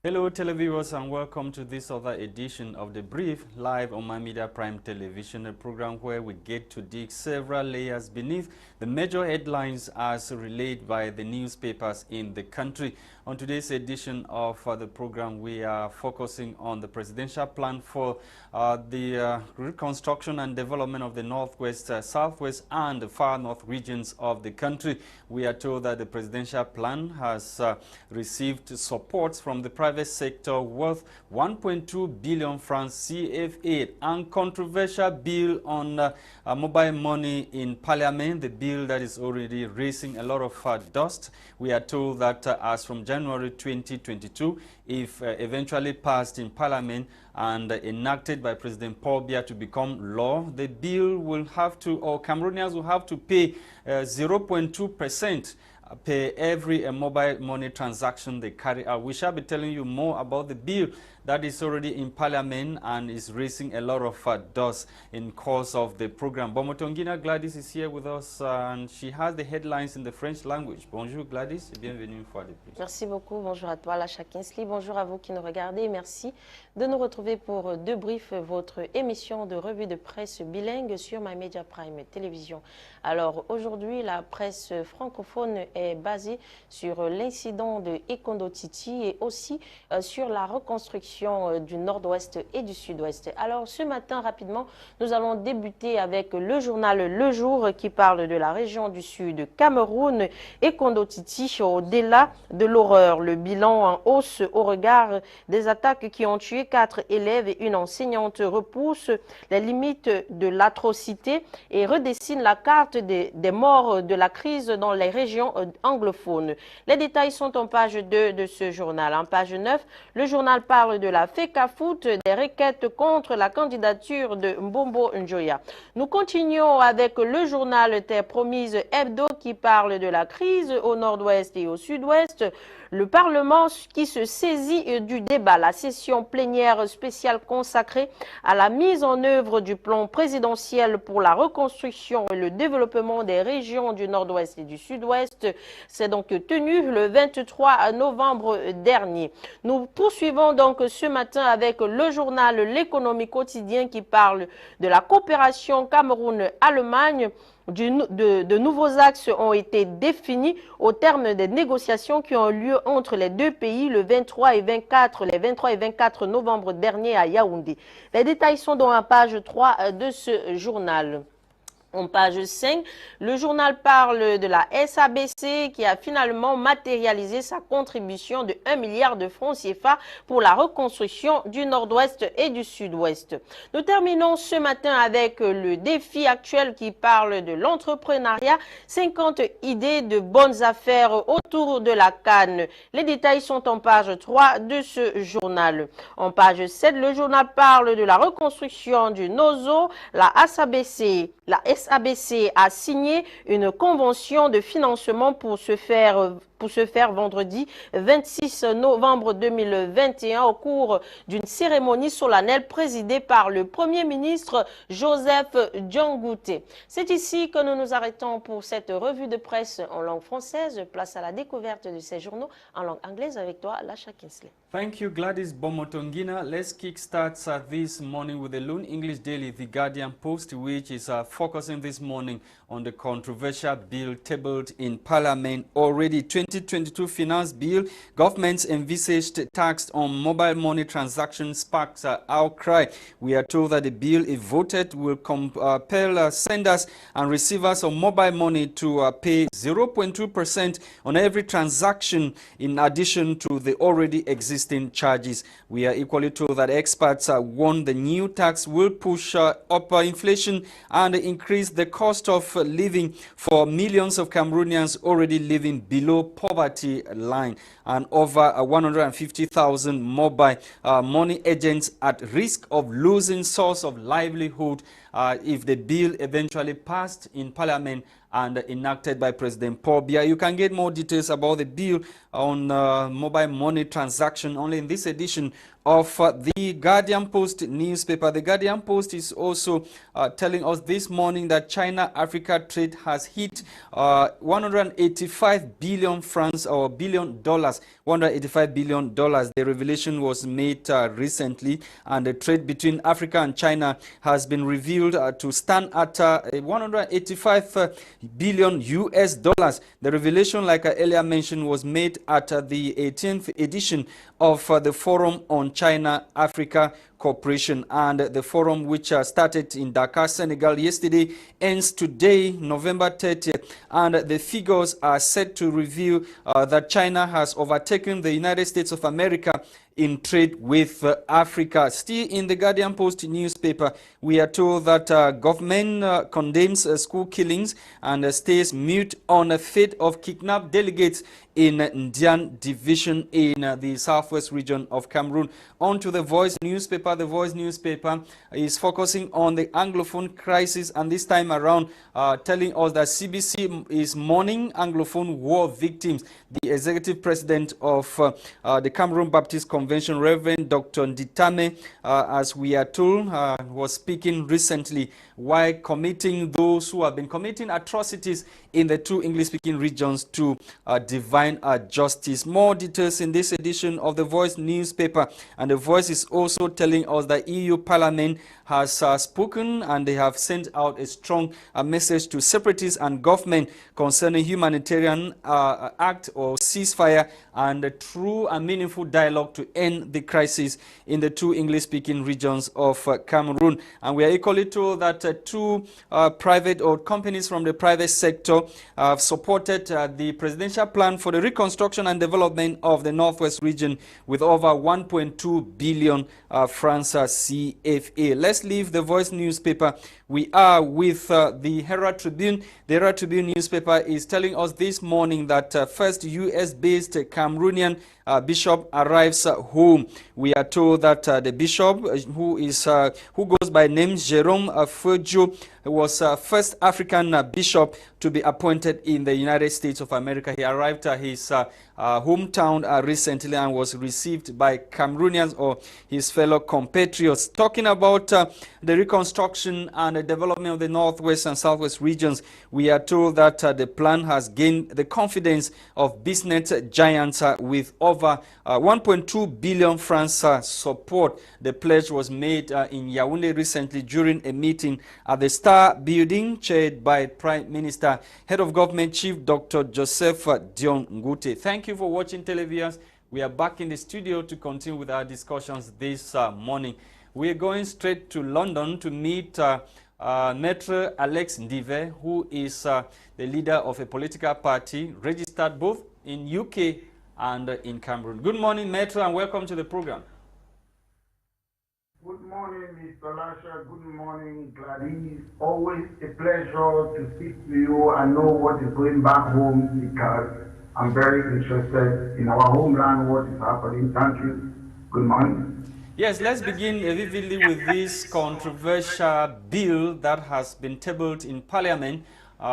Hello televiewers and welcome to this other edition of The Brief live on My Media Prime Television, a program where we get to dig several layers beneath the major headlines as relayed by the newspapers in the country. On today's edition of the program, we are focusing on the presidential plan for the reconstruction and development of the northwest, southwest and the far north regions of the country. We are told that the presidential plan has received support from the private sector worth 1.2 billion francs CFA and controversial bill on mobile money in parliament, the bill that is already raising a lot of dust. We are told that as from January 2022, if eventually passed in parliament and enacted by President Paul Biya to become law, the bill will have to, or Cameroonians will have to pay 0.2% per every mobile money transaction they carry out. We shall be telling you more about the bill that is already in parliament and is raising a lot of dust in course of the program. Bomotonguina Gwladys is here with us and she has the headlines in the French language. Bonjour Gwladys et bienvenue une fois de plus. Merci beaucoup, bonjour à toi Lasha. Bonjour à vous qui nous regardez. Merci de nous retrouver pour The Brief, votre émission de revue de presse bilingue sur My Media Prime Télévision. Alors aujourd'hui, la presse francophone est basée sur l'incident de Ekondo Titi et aussi sur la reconstruction du nord-ouest et du sud-ouest. Alors ce matin, rapidement, nous allons débuter avec le journal Le Jour qui parle de la région du sud Cameroun. Ekondo Titi, au-delà de l'horreur, le bilan en hausse au regard des attaques qui ont tué 4 élèves et une enseignante repousse les limites de l'atrocité et redessine la carte des morts de la crise dans les régions anglophones. Les détails sont en page 2 de ce journal. En page 9, le journal parle de la FECAFOOT, des requêtes contre la candidature de Bomotonguina. Nous continuons avec le journal Terre Promise Hebdo qui parle de la crise au nord-ouest et au sud-ouest. Le Parlement qui se saisit du débat, la session plénière spéciale consacrée à la mise en œuvre du plan présidentiel pour la reconstruction et le développement des régions du nord-ouest et du sud-ouest s'est donc tenue le 23 novembre dernier. Nous poursuivons donc ce matin avec le journal L'économie quotidien qui parle de la coopération Cameroun-Allemagne. De nouveaux axes ont été définis au terme des négociations qui ont eu lieu entre les deux pays les 23 et 24 novembre dernier à Yaoundé. Les détails sont dans la page 3 de ce journal. En page 5, le journal parle de la SABC qui a finalement matérialisé sa contribution de 1 milliard de francs CFA pour la reconstruction du nord-ouest et du sud-ouest. Nous terminons ce matin avec le défi actuel qui parle de l'entrepreneuriat, 50 idées de bonnes affaires autour de la canne. Les détails sont en page 3 de ce journal. En page 7, le journal parle de la reconstruction du NOZO, la SABC. La SABC a signé une convention de financement pour se faire vendredi 26 novembre 2021 au cours d'une cérémonie solennelle présidée par le Premier ministre Joseph Diongouté. C'est ici que nous nous arrêtons pour cette revue de presse en langue française. Place à la découverte de ces journaux en langue anglaise avec toi, Lasha. Thank you, Gwladys Bomotonguina. Let's kickstart this morning with the Lone English Daily, The Guardian Post, which is focusing this morning on the controversial bill tabled in Parliament. Already 2022 finance bill, government's envisaged tax on mobile money transactions sparks outcry. We are told that the bill, if voted, will compel senders and receivers of mobile money to pay 0.2% on every transaction in addition to the already existing charges. We are equally told that experts warn the new tax will push up inflation and increase the cost of living for millions of Cameroonians already living below poverty line, and over 150,000 mobile money agents at risk of losing source of livelihood if the bill eventually passed in Parliament and enacted by President Paul Biya. You can get more details about the bill on mobile money transaction only in this edition of the Guardian Post newspaper. The Guardian Post is also telling us this morning that China-Africa trade has hit 185 billion francs or billion dollars, $185 billion. The revelation was made recently, and the trade between Africa and China has been revealed to stand at 185 billion US dollars. The revelation, like I earlier mentioned, was made at the 18th edition of the Forum on China-Africa Cooperation, and the forum, which started in Dakar, Senegal yesterday, ends today, November 30th, and the figures are set to reveal that China has overtaken the United States of America in trade with Africa. Still in the Guardian Post newspaper, we are told that government condemns school killings and stays mute on the fate of kidnapped delegates in Ndian division in the southwest region of Cameroon. On to the Voice newspaper. The Voice newspaper is focusing on the Anglophone crisis, and this time around telling us that CBC is mourning Anglophone war victims. The executive president of the Cameroon Baptist Convention, Reverend Dr. Nditame, as we are told, was speaking recently while committing those who have been committing atrocities in the two English-speaking regions to divine justice. More details in this edition of the Voice newspaper, and the Voice is also telling us that EU Parliament has spoken, and they have sent out a strong message to separatists and government concerning humanitarian act or ceasefire and a true and meaningful dialogue to end the crisis in the two English-speaking regions of Cameroon. And we are equally told that two private or companies from the private sector have supported the presidential plan for the reconstruction and development of the Northwest region with over 1.2 billion francs CFA. Let's leave the Voice newspaper. We are with the Herald Tribune. The Herald Tribune newspaper is telling us this morning that first US-based Cameroonian bishop arrives home. We are told that the bishop, who goes by name Jerome Fujo, was first African bishop to be appointed in the United States of America. He arrived at his hometown recently and was received by Cameroonians or his fellow compatriots. Talking about the reconstruction and the development of the Northwest and Southwest regions, we are told that the plan has gained the confidence of business giants with over 1.2 billion francs support. The pledge was made in Yaoundé recently during a meeting at the Star Building chaired by Prime Minister, Head of Government Chief Dr. Joseph Dion Ngute. Thank you for watching, televiewers. We are back in the studio to continue with our discussions this morning. We are going straight to London to meet Maître Alex Ndive, who is the leader of a political party registered both in UK and in Cameroon. Good morning, Maître, and welcome to the program. Good morning, Mr. Lasha. Good morning, Gwladys. Always a pleasure to speak to you and know what is going back home, because I'm very interested in our homeland, what is happening. Thank you. Good morning. Yes, let's begin vividly with this controversial bill that has been tabled in Parliament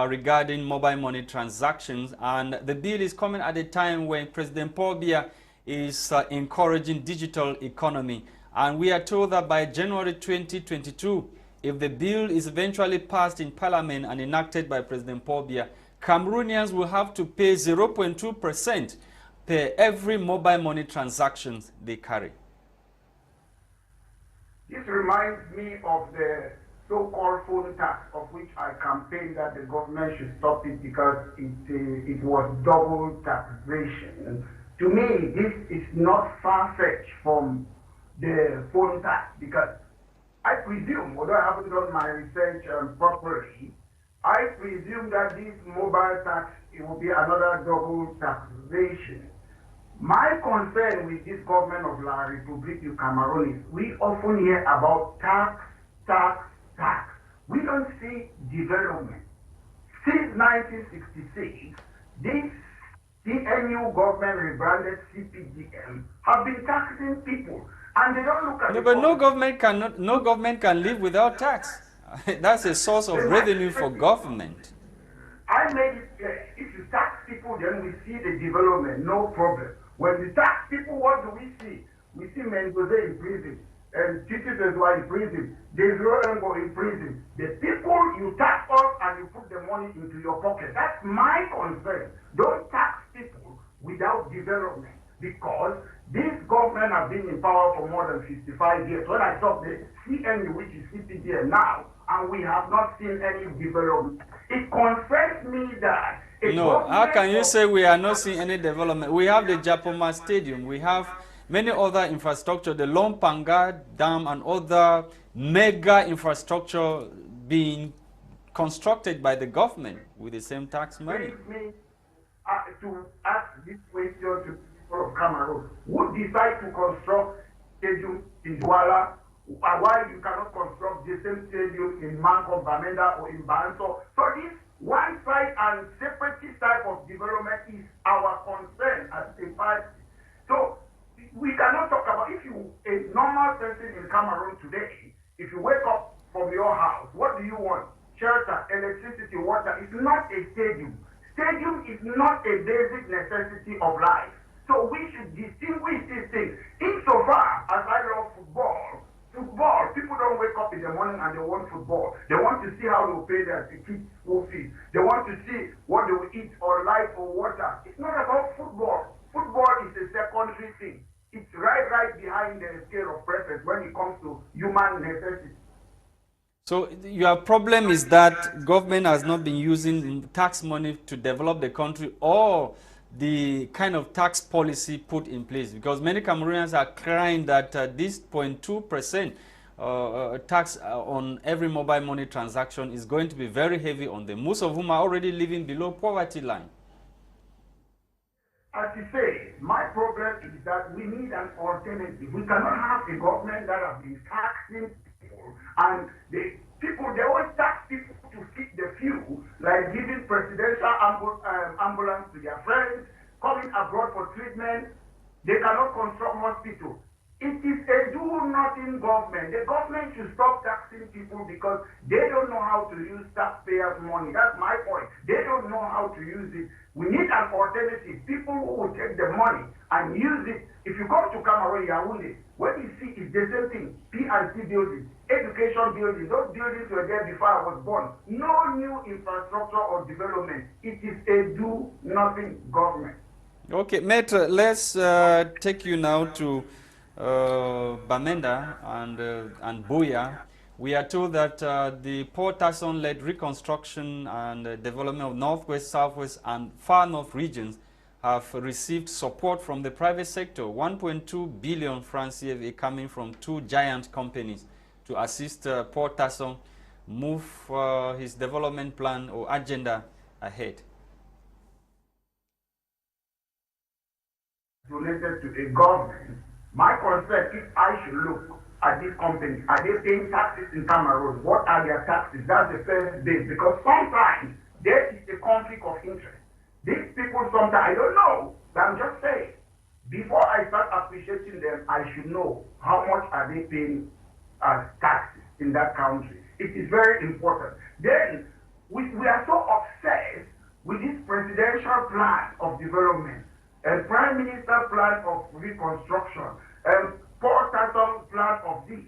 regarding mobile money transactions. And the bill is coming at a time when President Paul Biya is encouraging digital economy. And we are told that by January 2022, if the bill is eventually passed in Parliament and enacted by President Paul Biya, Cameroonians will have to pay 0.2% per every mobile money transactions they carry. This reminds me of the so-called phone tax, of which I campaigned that the government should stop it because it was double taxation. And to me, this is not far-fetched from the phone tax, because I presume, although I haven't done my research properly, I presume that this mobile tax, it will be another double taxation. My concern with this government of La République du Cameroun is we often hear about tax, tax, tax. We don't see development. Since 1966, this CNU government rebranded CPDM have been taxing people, and they don't look at No, but no government can live without tax. That's a source of revenue for government. I made it clear. If you tax people, then we see the development, no problem. When we tax people, what do we see? We see Mendoza in prison, and Titi Bezwa in prison, Desro Engo in prison. The people, you tax us and you put the money into your pocket. That's my concern. Don't tax people without development, because this government has been in power for more than 55 years. When I talk the CNU, which is CPDM now, and we have not seen any development, it concerns me that... No, how can you say we are not seeing any development? We have the Japoma Stadium, we have many other infrastructure, the Lompanga Dam and other mega infrastructure being constructed by the government with the same tax money. Me to ask this question to people of Cameroon, who decide to construct stadium in Douala, why you cannot construct the same stadium in Manko, Bamenda, or in Banso? So this one side and separatist type of development is our concern as a party. So we cannot talk about, if you, a normal person in Cameroon today, if you wake up from your house, what do you want? Shelter, electricity, water. It's not a stadium. Stadium is not a basic necessity of life. So we should distinguish these things. Insofar as I love football, people don't wake up in the morning and they want football. They want to see how they will pay their kids' school fees. They want to see what they will eat or light or water. It's not about football. Football is a secondary thing. It's right behind the scale of preference when it comes to human necessity. So your problem is that government has not been using tax money to develop the country, or the kind of tax policy put in place, because many Cameroonians are crying that this 0.2% tax on every mobile money transaction is going to be very heavy on them, most of whom are already living below poverty line. As you say, my problem is that we need an alternative. We cannot have a government that has been taxing people, and the people, they always tax people to feed the few, like giving presidential ambulance to their friends, coming abroad for treatment. They cannot construct hospitals. It is a do-nothing government. The government should stop taxing people because they don't know how to use taxpayers' money. That's my point. They don't know how to use it. We need an alternative. People who will take the money and use it. If you come to Cameroon, Yaoundé, what you see is the same thing. P&C buildings, education buildings. Those buildings were there before I was born. No new infrastructure or development. It is a do-nothing government. Okay, Maître, let's take you now to Bamenda and Buya. We are told that the Port Tasson-led reconstruction and development of Northwest, Southwest, and Far North regions have received support from the private sector, 1.2 billion francs CFA coming from two giant companies to assist Port Tasson move his development plan or agenda ahead. Related to a government, my concern, if I should look at this company, are they paying taxes in Cameroon? What are their taxes? That's the first base, because sometimes there is a conflict of interest. These people sometimes, I don't know, but I'm just saying, before I start appreciating them, I should know how much are they paying as taxes in that country. It is very important. Then, we are so obsessed with this presidential plan of development, and prime minister plan of reconstruction, and Port Tasson plan of this.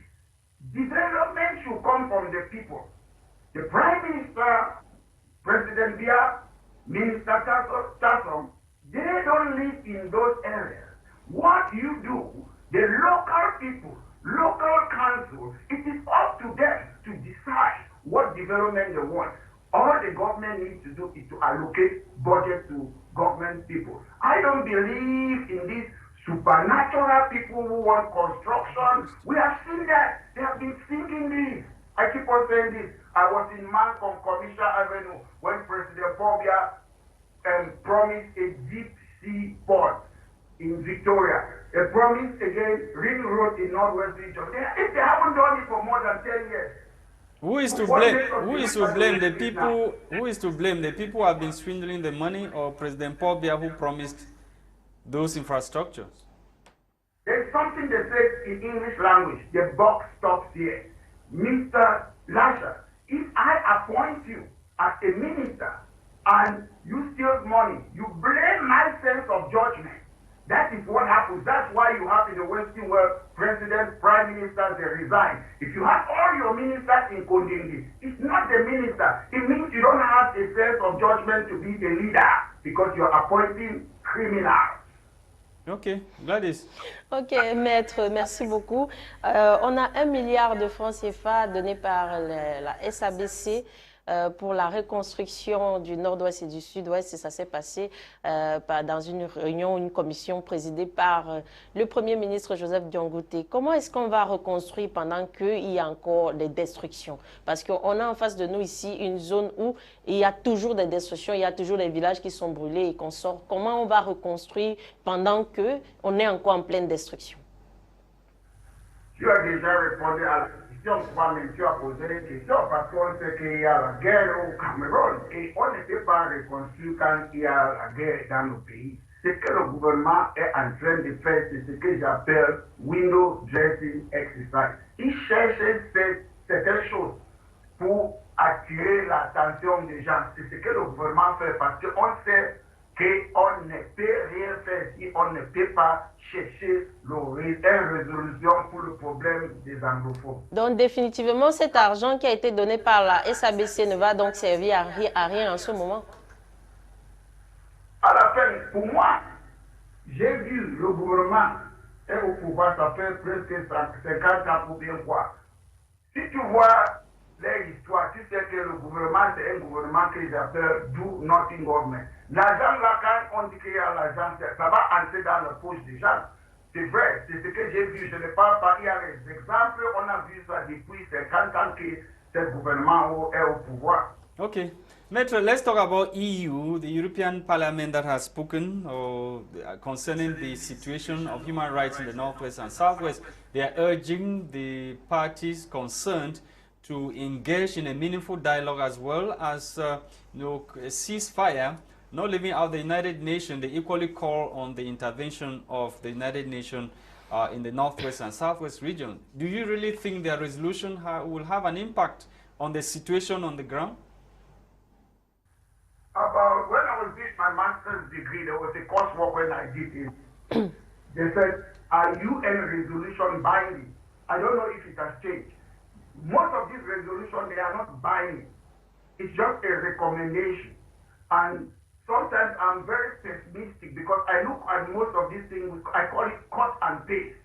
Development should come from the people. The prime minister, President Biya, Minister Tasson, they don't live in those areas. What you do, the local people, local council, it is up to them to decide what development they want. All the government needs to do is to allocate budget to government people. I don't believe in this supernatural people who want construction. We have seen that. They have been thinking this. I keep on saying this. I was in Mankom Commercial Avenue when President Pobia promised a deep sea port in Victoria. They promised again ring road in Northwest region. If they haven't done it for more than 10 years, who is to blame? Who is to blame? The people. Who is to blame? The people who have been swindling the money, or President Pobia who promised those infrastructures? There's something they say in English language. The buck stops here. Mr. Lasha, if I appoint you as a minister and you steal money, you blame my sense of judgment That is what happens. That's why you have in the Western world, president, prime ministers, they resign. If you have all your ministers in Kondindi, it's not the minister. It means you don't have a sense of judgment to be the leader because you're appointing criminals. Ok, Gwladys. Ok, maître, merci beaucoup. On a 1 milliard de francs CFA donné par la SABC pour la reconstruction du nord-ouest et du sud-ouest, et ça s'est passé dans une réunion, une commission présidée par le Premier ministre Joseph Diongouté. Comment est-ce qu'on va reconstruire pendant qu'il y a encore des destructions? Parce qu'on a en face de nous ici une zone où il y a toujours des destructions, il y a toujours des villages qui sont brûlés et qu'on sort. Comment on va reconstruire pendant qu'on est encore en pleine destruction? Tu as déjà répondu à la question, toi-même tu as posé une question parce qu'on sait qu'il y a la guerre au Cameroun et on ne peut pas reconstruire quand il y a la guerre dans nos pays. Ce que le gouvernement est en train de faire, c'est ce que j'appelle window dressing exercise. Il cherche certaines choses pour attirer l'attention des gens. C'est ce que le gouvernement fait parce qu'on sait qu'on ne peut rien faire si on ne peut pas chercher une résolution pour le problème des anglophones. Donc définitivement, cet argent qui a été donné par la SABC ne va donc servir à rien en ce moment? À la fin, pour moi, j'ai vu le gouvernement est au pouvoir, ça fait presque 50 ans ou bien quoi. Si tu vois l'histoire, tu sais que le gouvernement, c'est un gouvernement que j'appelle Do Nothing Government. L'argent là, quand on dit qu'il y a l'argent, ça va entrer dans la poche des gens. C'est vrai, c'est ce que j'ai vu. Je ne parle pas, il y a les exemples, on a vu ça depuis 50 ans que ce gouvernement est au pouvoir. Okay. Metro, let's talk about EU, the European Parliament that has spoken concerning the situation of human rights in the Northwest and Southwest. They are urging the parties concerned to engage in a meaningful dialogue as well as a ceasefire, not leaving out the United Nations. They equally call on the intervention of the United Nations in the Northwest and Southwest region. Do you really think their resolution will have an impact on the situation on the ground? About when I was doing my master's degree, there was a coursework when I did it. They said, are UN resolution binding? I don't know if it has changed. Most of these resolutions, they are not binding. It's just a recommendation. And sometimes I'm very pessimistic because I look at most of these things, I call it cut and paste.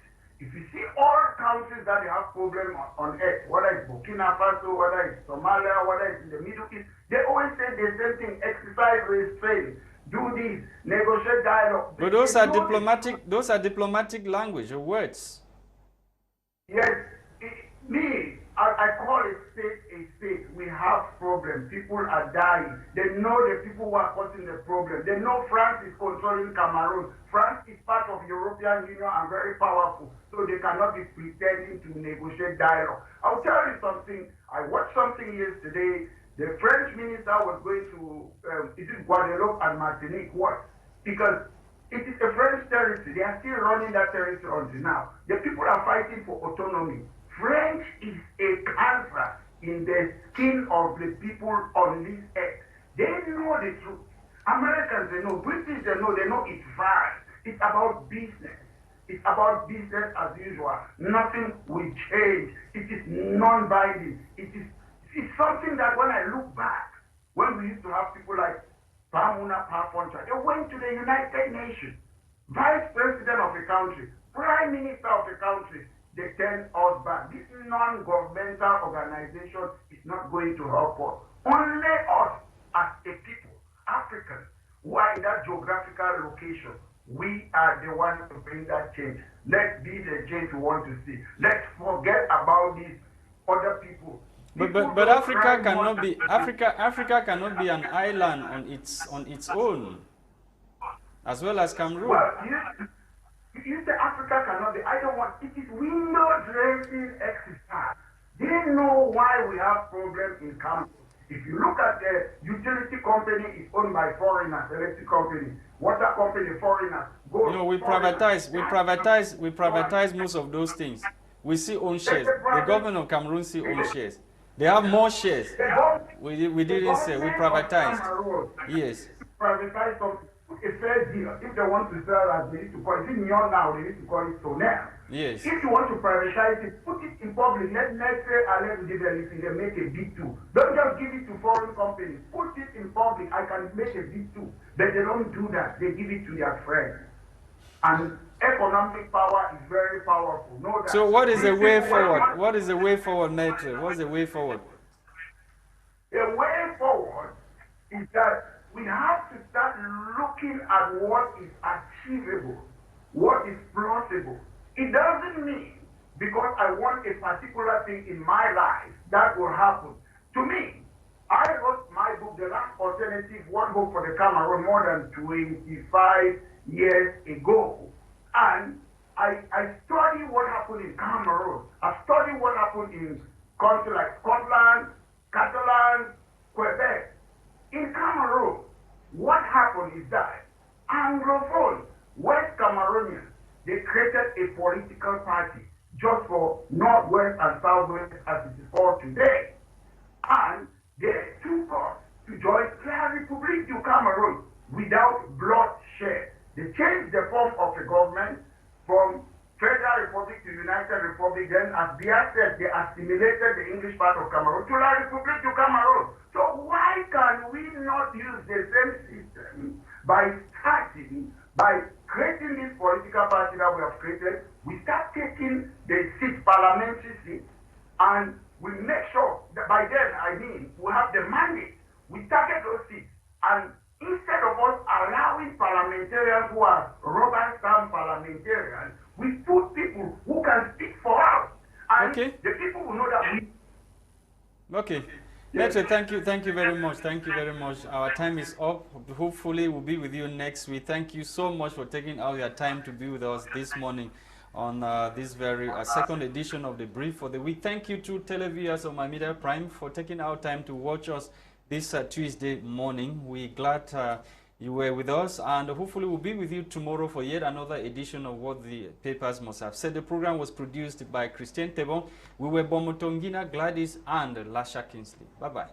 If you see all countries that they have problems on earth, whether it's Burkina Faso, whether it's Somalia, whether it's in the Middle East, they always say the same thing: exercise restraint, do this, negotiate dialogue. But those are diplomatic. Those are diplomatic language or words. Yes, I call it state a state. We have problems. People are dying. They know the people who are causing the problem. They know France is controlling Cameroon. France is part of European Union and very powerful. So they cannot be pretending to negotiate dialogue. I'll tell you something. I watched something yesterday. The French minister was going to, is it Guadeloupe and Martinique? What? Because it is a French territory. They are still running that territory until now. The people are fighting for autonomy. French is a cancer in the skin of the people on this earth. They know the truth. Americans, they know. British, they know it's fine. It's about business. It's about business as usual. Nothing will change. It is non-binding. It's something that when I look back, when we used to have people like Pamuna Pafoncha, they went to the United Nations, vice president of the country, prime minister of the country, they turn us back. This non-governmental organization is not going to help us. Only us as a people, Africans, who are in that geographical location, we are the ones to bring that change. Let's be the change we want to see. Let's forget about these other people. But Africa cannot be Africa cannot be an island on its own, as well as Cameroon. Well, you say Africa cannot be. I don't want. It is window dressing exercise. They know why we have problems in Cameroon. If you look at the utility company, is owned by foreigners. Electric company, water company, foreigners. We privatize most of those things. We see own shares. The government of Cameroon see own shares. They have more shares. We didn't say we privatized. Yes. Privatize something. a fair deal. If they want to sell, as they used to call it, neon now, they used to call it Sonel. Yes. If you want to privatize it, put it in public. Let's say Alex develop it and make a B2. Don't just give it to foreign companies. Put it in public. I can make a B2. But they don't do that. They give it to their friends. And economic power is very powerful. Know that. So what is the way forward? What is the way forward, Maitre? What's the way forward? The way forward is that we have to start looking at what is achievable, what is plausible. It doesn't mean because I want a particular thing in my life that will happen. To me, I wrote my book, The Last Alternative, One Hope for the Cameroon, more than 25 years ago. And I studied what happened in Cameroon. I studied what happened in countries like Scotland, Catalan, Quebec. In Cameroon, what happened is that Anglophone, West Cameroonians, they created a political party just for Northwest and Southwest, as it is called today. And they took us to join La République du Cameroon without bloodshed. They changed the form of the government from Federal Republic to United Republic. Then, as Bia said, they assimilated the English part of Cameroon to La République du Cameroon. So why can we not use the same system by creating this political party that we have created? We start taking the seats, parliamentary seats, and we make sure that by then, I mean, we have the mandate. We target those seats, and instead of us allowing parliamentarians who are rubber stamp parliamentarians, we put people who can speak for us. And the people will know that we... Okay. Maitre, thank you very much. Thank you very much. Our time is up. Hopefully we'll be with you next week. Thank you so much for taking out your time to be with us this morning on this very second edition of The Brief for the week. Thank you to televiewers of My Media Prime for taking our time to watch us this Tuesday morning. We're glad you were with us, and hopefully we'll be with you tomorrow for yet another edition of What the Papers Must Have Said. The program was produced by Christain, Tebong. We were Bomotonguina, Gwladys, and Lasha. Bye-bye.